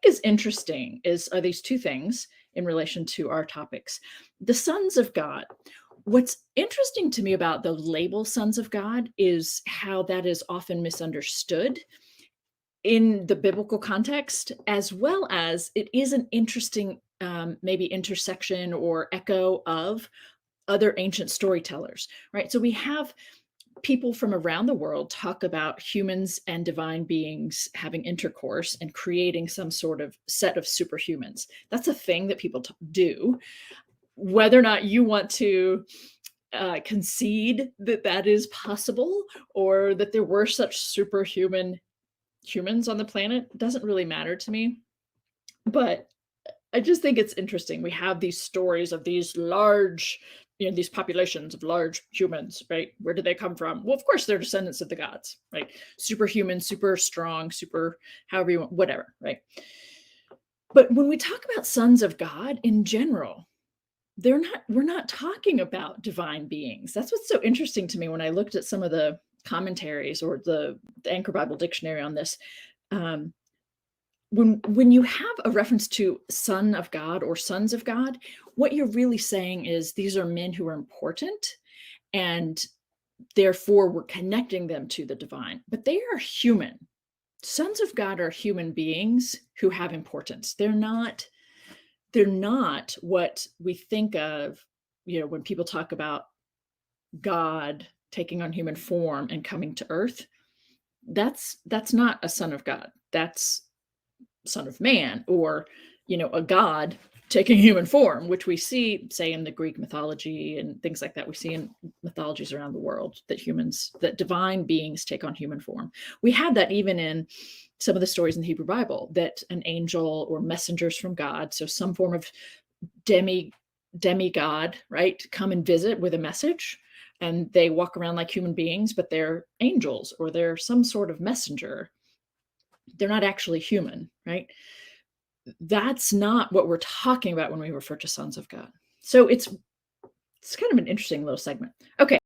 is interesting are these two things in relation to our topics. The sons of God. What's interesting to me about the label sons of God is how that is often misunderstood in the biblical context, as well as it is an interesting maybe intersection or echo of other ancient storytellers, right? So we have people from around the world talk about humans and divine beings having intercourse and creating some sort of set of superhumans. That's a thing that people do. Whether or not you want to concede that that is possible or that there were such superhuman humans on the planet doesn't really matter to me. But I just think it's interesting. We have these stories of these large, these populations of large humans, right? Where do they come from? Well, of course, they're descendants of the gods, right? Superhuman, super strong, super, however you want, whatever, right? But when we talk about sons of God in general, we're not talking about divine beings. That's what's so interesting to me when I looked at some of the commentaries or the Anchor Bible Dictionary on this. When you have a reference to son of God or sons of God, what you're really saying is these are men who are important, and therefore we're connecting them to the divine. But they are human. Sons of God are human beings who have importance. They're not what we think of, when people talk about God taking on human form and coming to earth. That's not a son of God. That's son of man, or a god taking human form, which we see, say, in the Greek mythology and things like that. We see in mythologies around the world that divine beings take on human form. We have that even in some of the stories in the Hebrew Bible, that an angel or messengers from God, so some form of demigod, right, come and visit with a message, and they walk around like human beings, but they're angels or they're some sort of messenger. They're not actually human, right? That's not what we're talking about when we refer to sons of God. So it's kind of an interesting little segment. Okay.